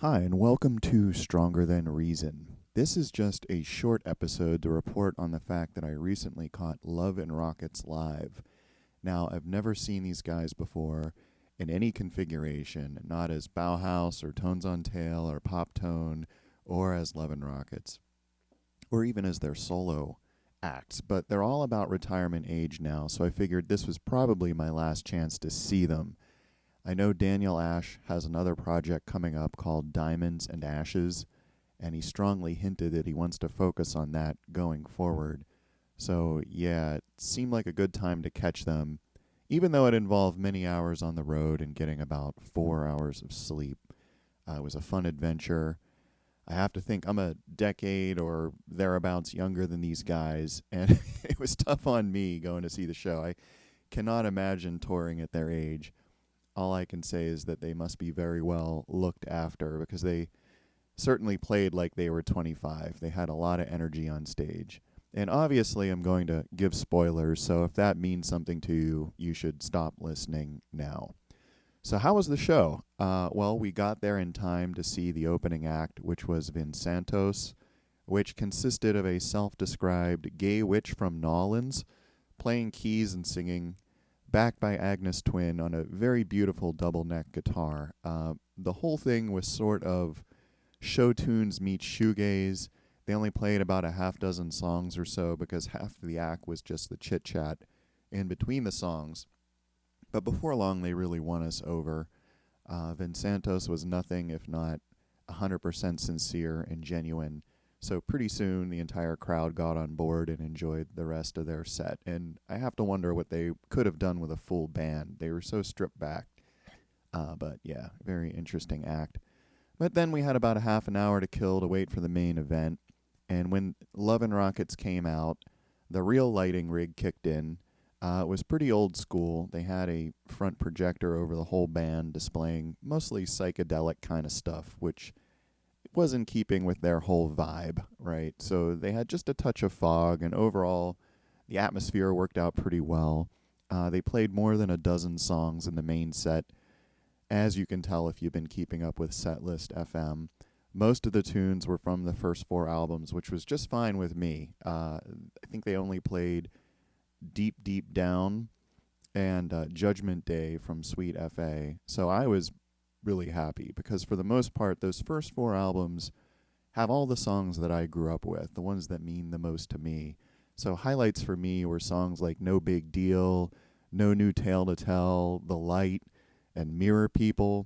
Hi, and welcome to Stronger Than Reason. This is just a short episode to report on the fact that I recently caught Love and Rockets live. Now, I've never seen these guys before in any configuration, not as Bauhaus or Tones on Tail or Pop Tone or as Love and Rockets, or even as their solo acts. But they're all about retirement age now, so I figured this was probably my last chance to see them. I know Daniel Ash has another project coming up called Diamonds and Ashes, and he strongly hinted that he wants to focus on that going forward. So, yeah, it seemed like a good time to catch them, even though it involved many hours on the road and getting about 4 hours of sleep. It was a fun adventure. I have to think I'm a decade or thereabouts younger than these guys, and it was tough on me going to see the show. I cannot imagine touring at their age. All I can say is that they must be very well looked after because they certainly played like they were 25. They had a lot of energy on stage. And obviously, I'm going to give spoilers, so if that means something to you, you should stop listening now. So, how was the show? Well, we got there in time to see the opening act, which was Vinsantos, which consisted of a self described gay witch from Nolans playing keys and singing, backed by Agnes Twin on a very beautiful double neck guitar. The whole thing was sort of show tunes meets shoegaze. They only played about a half dozen songs or so because half of the act was just the chit chat in between the songs. But before long, they really won us over. Vinsantos was nothing if not 100% sincere and genuine. So pretty soon, the entire crowd got on board and enjoyed the rest of their set. And I have to wonder what they could have done with a full band. They were so stripped back. But yeah, very interesting act. But then we had about a half an hour to kill to wait for the main event. And when Love and Rockets came out, the real lighting rig kicked in. It was pretty old school. They had a front projector over the whole band displaying mostly psychedelic kind of stuff, which was in keeping with their whole vibe, right? So they had just a touch of fog, and overall, the atmosphere worked out pretty well. They played more than a dozen songs in the main set, as you can tell if you've been keeping up with Setlist FM. Most of the tunes were from the first four albums, which was just fine with me. I think they only played Deep, Deep Down and Judgment Day from Sweet FA. So I was really happy because for the most part, those first four albums have all the songs that I grew up with, the ones that mean the most to me. So highlights for me were songs like No Big Deal, No New Tale to Tell, The Light, and Mirror People.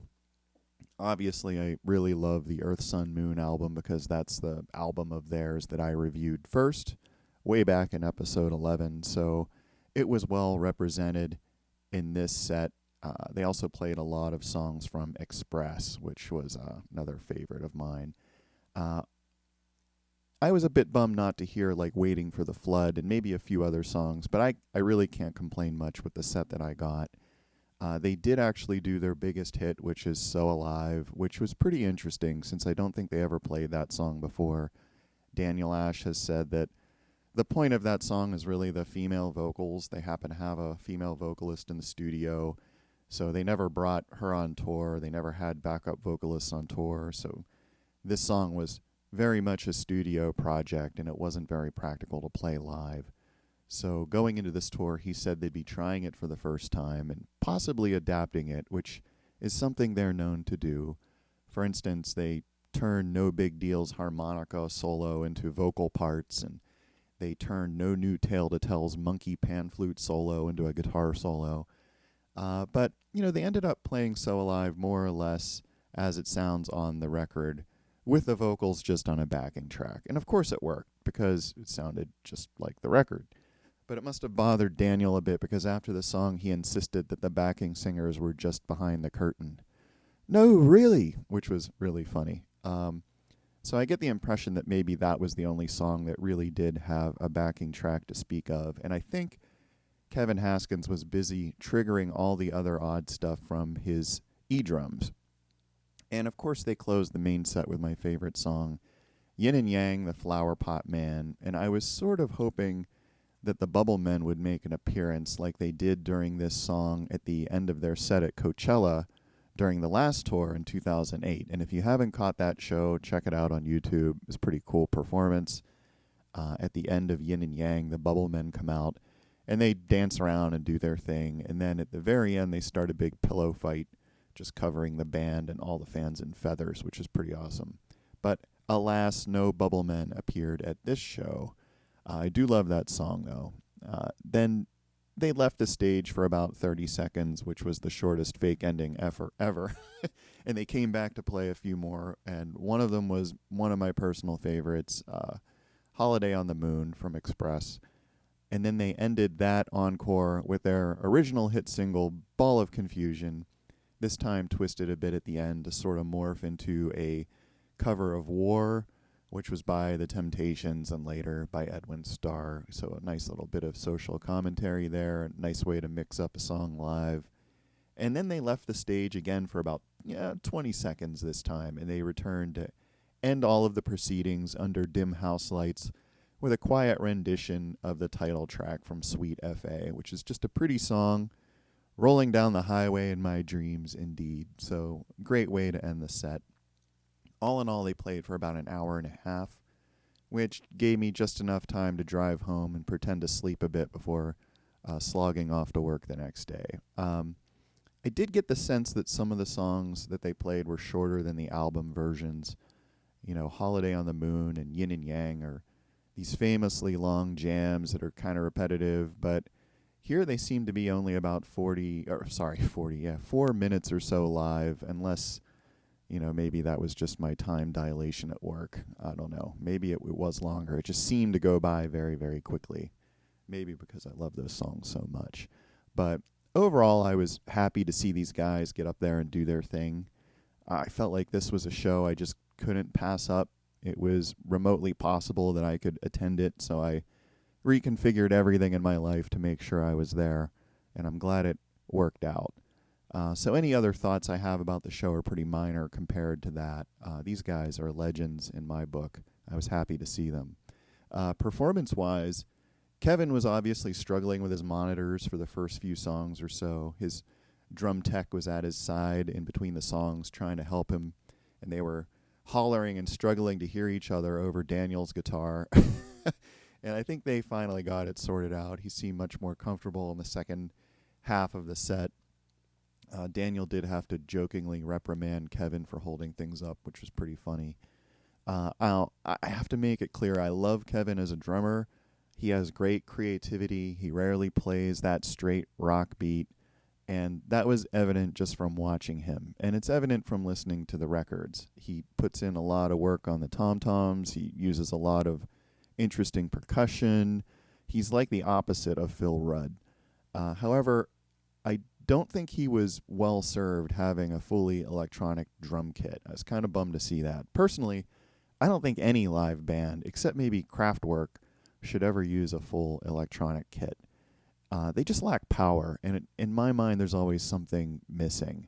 Obviously, I really love the Earth, Sun, Moon album because that's the album of theirs that I reviewed first, way back in episode 11. So it was well represented in this set. They also played a lot of songs from Express, which was another favorite of mine. Uh, I was a bit bummed not to hear like Waiting for the Flood and maybe a few other songs, but I really can't complain much with the set that I got. They did actually do their biggest hit, which is So Alive, which was pretty interesting since I don't think they ever played that song before. Daniel Ash has said that the point of that song is really the female vocals. They happen to have a female vocalist in the studio, so they never brought her on tour. They never had backup vocalists on tour. So this song was very much a studio project, and it wasn't very practical to play live. So going into this tour, he said they'd be trying it for the first time and possibly adapting it, which is something they're known to do. For instance, they turned No Big Deal's harmonica solo into vocal parts, and they turned No New Tale to Tell's monkey pan flute solo into a guitar solo. But, they ended up playing So Alive more or less as it sounds on the record, with the vocals just on a backing track. And of course it worked, because it sounded just like the record. But it must have bothered Daniel a bit, because after the song he insisted that the backing singers were just behind the curtain. No, really, which was really funny. So I get the impression that maybe that was the only song that really did have a backing track to speak of. And I think Kevin Haskins was busy triggering all the other odd stuff from his E-drums. And of course they closed the main set with my favorite song, Yin and Yang, the Flower Pot Man. And I was sort of hoping that the Bubble Men would make an appearance like they did during this song at the end of their set at Coachella during the last tour in 2008. And if you haven't caught that show, check it out on YouTube. It's a pretty cool performance. At the end of Yin and Yang, the Bubble Men come out, and they dance around and do their thing. And then at the very end, they start a big pillow fight, just covering the band and all the fans in feathers, which is pretty awesome. But alas, no Bubble Men appeared at this show. I do love that song, though. Then they left the stage for about 30 seconds, which was the shortest fake ending ever. And they came back to play a few more, and one of them was one of my personal favorites, Holiday on the Moon from Express. And then they ended that encore with their original hit single, Ball of Confusion, this time twisted a bit at the end to sort of morph into a cover of War, which was by The Temptations and later by Edwin Starr. So a nice little bit of social commentary there, a nice way to mix up a song live. And then they left the stage again for about 20 seconds this time, and they returned to end all of the proceedings under dim house lights with a quiet rendition of the title track from Sweet F.A., which is just a pretty song, rolling down the highway in my dreams indeed. So great way to end the set. All in all, they played for about an hour and a half, which gave me just enough time to drive home and pretend to sleep a bit before slogging off to work the next day. I did get the sense that some of the songs that they played were shorter than the album versions. Holiday on the Moon and Yin and Yang are these famously long jams that are kind of repetitive, but here they seem to be only about 4 minutes or so live, unless, maybe that was just my time dilation at work. I don't know. Maybe it was longer. It just seemed to go by very, very quickly. Maybe because I love those songs so much. But overall, I was happy to see these guys get up there and do their thing. I felt like this was a show I just couldn't pass up. It was remotely possible that I could attend it, so I reconfigured everything in my life to make sure I was there, and I'm glad it worked out. So any other thoughts I have about the show are pretty minor compared to that. These guys are legends in my book. I was happy to see them. Performance-wise, Kevin was obviously struggling with his monitors for the first few songs or so. His drum tech was at his side in between the songs trying to help him, and they were hollering and struggling to hear each other over Daniel's guitar. And I think they finally got it sorted out. He seemed much more comfortable in the second half of the set. Daniel did have to jokingly reprimand Kevin for holding things up, which was pretty funny. I have to make it clear, I love Kevin as a drummer. He has great creativity. He rarely plays that straight rock beat. And that was evident just from watching him. And it's evident from listening to the records. He puts in a lot of work on the tom-toms. He uses a lot of interesting percussion. He's like the opposite of Phil Rudd. However, I don't think he was well served having a fully electronic drum kit. I was kind of bummed to see that. Personally, I don't think any live band, except maybe Kraftwerk, should ever use a full electronic kit. They just lack power, and in my mind, there's always something missing.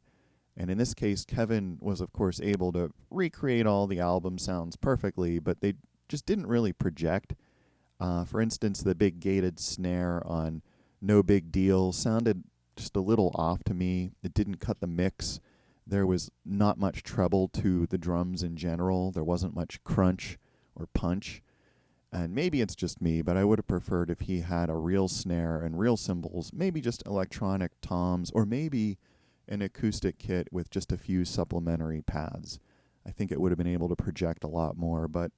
And in this case, Kevin was, of course, able to recreate all the album sounds perfectly, but they just didn't really project. For instance, the big gated snare on No Big Deal sounded just a little off to me. It didn't cut the mix. There was not much treble to the drums in general. There wasn't much crunch or punch. And maybe it's just me, but I would have preferred if he had a real snare and real cymbals, maybe just electronic toms, or maybe an acoustic kit with just a few supplementary pads. I think it would have been able to project a lot more, but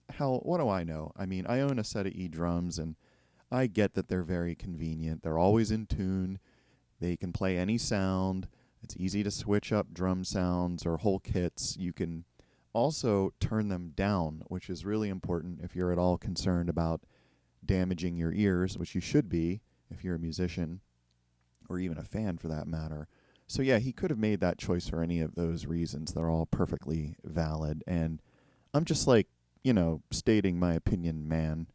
hell, what do I know? I mean, I own a set of E-drums, and I get that they're very convenient. They're always in tune. They can play any sound. It's easy to switch up drum sounds or whole kits. You can also turn them down, which is really important if you're at all concerned about damaging your ears, which you should be if you're a musician, or even a fan for that matter. So yeah, he could have made that choice for any of those reasons. They're all perfectly valid, and I'm just stating my opinion, man.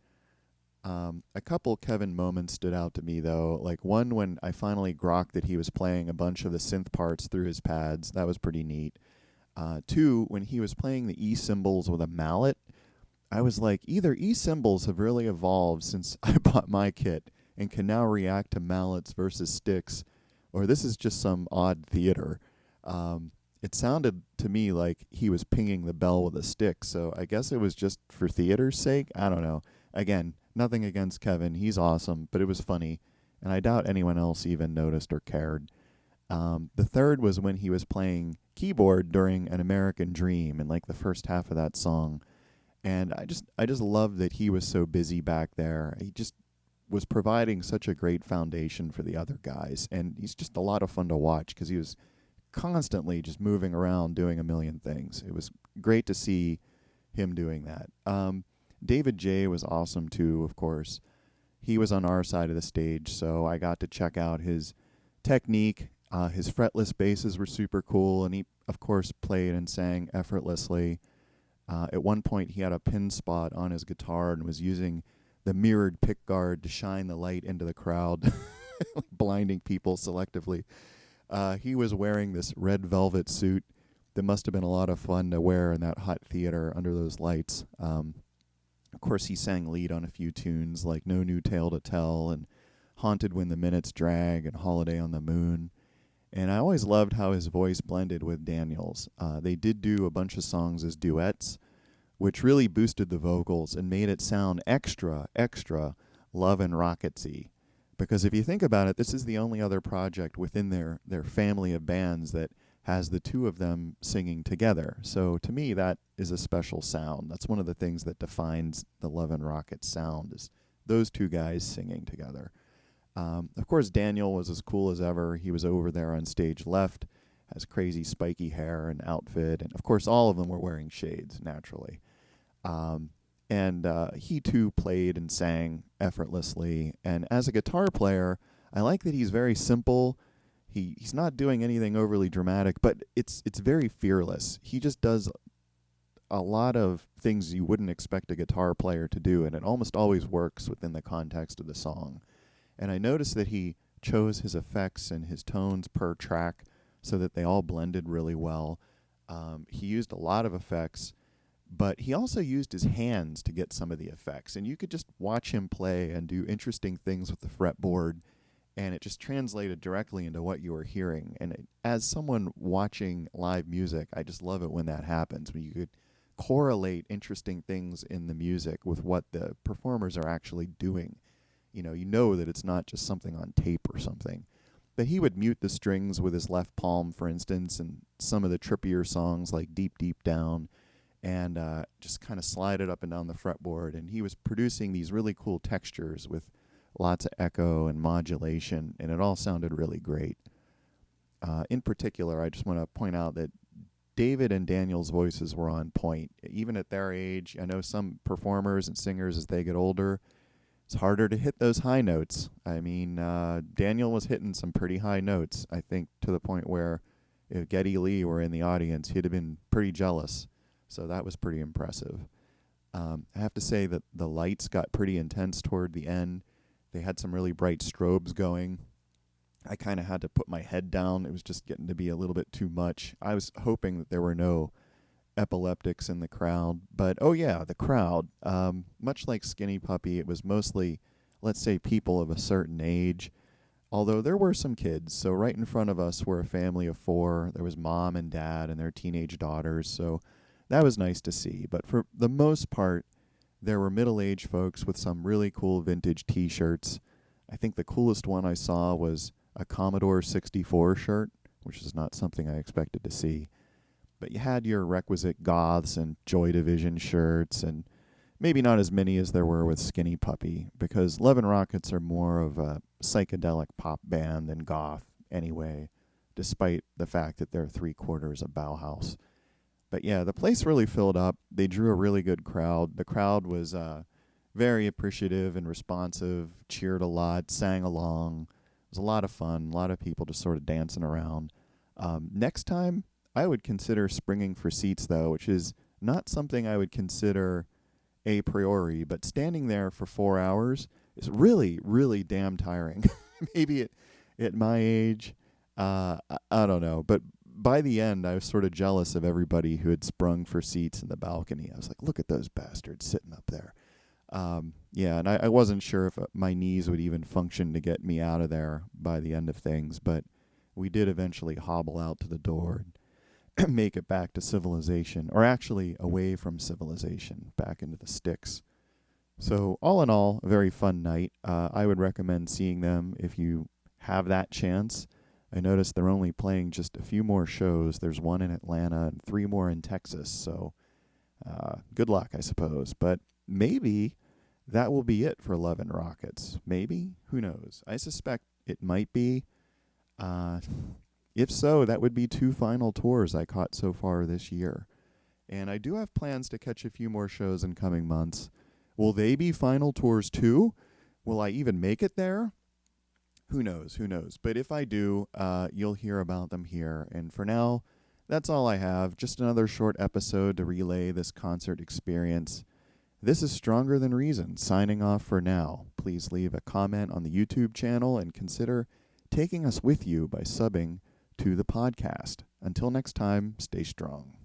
A couple Kevin moments stood out to me, though. Like one when I finally grokked that he was playing a bunch of the synth parts through his pads. That was pretty neat. Two, when he was playing the E cymbals with a mallet, I was like, either E cymbals have really evolved since I bought my kit and can now react to mallets versus sticks, or this is just some odd theater. it sounded to me like he was pinging the bell with a stick. So I guess it was just for theater's sake. I don't know. Again, nothing against Kevin. He's awesome, but it was funny. And I doubt anyone else even noticed or cared. The third was when he was playing keyboard during An American Dream and like the first half of that song. And I just loved that he was so busy back there. He just was providing such a great foundation for the other guys. And he's just a lot of fun to watch because he was constantly just moving around doing a million things. It was great to see him doing that. David J was awesome too, of course. He was on our side of the stage, so I got to check out his technique. His fretless basses were super cool, and he, of course, played and sang effortlessly. At one point, he had a pin spot on his guitar and was using the mirrored pickguard to shine the light into the crowd, blinding people selectively. He was wearing this red velvet suit that must have been a lot of fun to wear in that hot theater under those lights. Of course, he sang lead on a few tunes like No New Tale to Tell and Haunted When the Minutes Drag and Holiday on the Moon. And I always loved how his voice blended with Daniel's. They did do a bunch of songs as duets, which really boosted the vocals and made it sound extra, extra Love and Rocketsy. Because if you think about it, this is the only other project within their family of bands that has the two of them singing together. So to me, that is a special sound. That's one of the things that defines the Love and Rockets sound, is those two guys singing together. Of course, Daniel was as cool as ever. He was over there on stage left, has crazy spiky hair and outfit, and of course all of them were wearing shades, naturally. And he too played and sang effortlessly. And as a guitar player, I like that he's very simple. He's not doing anything overly dramatic, but it's very fearless. He just does a lot of things you wouldn't expect a guitar player to do, and it almost always works within the context of the song. And I noticed that he chose his effects and his tones per track so that they all blended really well. He used a lot of effects, but he also used his hands to get some of the effects. And you could just watch him play and do interesting things with the fretboard, and it just translated directly into what you were hearing. And as someone watching live music, I just love it when that happens, when you could correlate interesting things in the music with what the performers are actually doing. You know that it's not just something on tape or something. But he would mute the strings with his left palm, for instance, and some of the trippier songs like Deep, Deep Down, and just kind of slide it up and down the fretboard. And he was producing these really cool textures with lots of echo and modulation, and it all sounded really great. In particular, I just want to point out that David and Daniel's voices were on point. Even at their age, I know some performers and singers, as they get older, it's harder to hit those high notes. I mean, Daniel was hitting some pretty high notes, I think, to the point where if Geddy Lee were in the audience, he'd have been pretty jealous. So that was pretty impressive. I have to say that the lights got pretty intense toward the end. They had some really bright strobes going. I kind of had to put my head down. It was just getting to be a little bit too much. I was hoping that there were no epileptics in the crowd. But, oh yeah, the crowd. Much like Skinny Puppy, it was mostly, let's say, people of a certain age. Although there were some kids. So right in front of us were a family of 4. There was mom and dad and their teenage daughters. So that was nice to see. But for the most part, there were middle-aged folks with some really cool vintage T-shirts. I think the coolest one I saw was a Commodore 64 shirt, which is not something I expected to see. But you had your requisite goths and Joy Division shirts, and maybe not as many as there were with Skinny Puppy, because Love and Rockets are more of a psychedelic pop band than goth anyway, despite the fact that they're 3/4 a Bauhaus. But yeah, the place really filled up. They drew a really good crowd. The crowd was very appreciative and responsive, cheered a lot, sang along. It was a lot of fun, a lot of people just sort of dancing around. Next time, I would consider springing for seats, though, which is not something I would consider a priori, but standing there for 4 hours is really, really damn tiring. Maybe at my age, I don't know. But by the end, I was sort of jealous of everybody who had sprung for seats in the balcony. I was like, look at those bastards sitting up there. Yeah, and I wasn't sure if my knees would even function to get me out of there by the end of things, but we did eventually hobble out to the door. make it back to civilization, or actually away from civilization, back into the sticks. So, all in all, a very fun night. I would recommend seeing them if you have that chance. I noticed they're only playing just a few more shows. There's one in Atlanta and 3 more in Texas. So, good luck, I suppose. But maybe that will be it for Love and Rockets. Maybe? Who knows? I suspect it might be. If so, that would be 2 final tours I caught so far this year. And I do have plans to catch a few more shows in coming months. Will they be final tours too? Will I even make it there? Who knows? Who knows? But if I do, you'll hear about them here. And for now, that's all I have. Just another short episode to relay this concert experience. This is Stronger Than Reason, signing off for now. Please leave a comment on the YouTube channel and consider taking us with you by subbing to the podcast. Until next time, stay strong.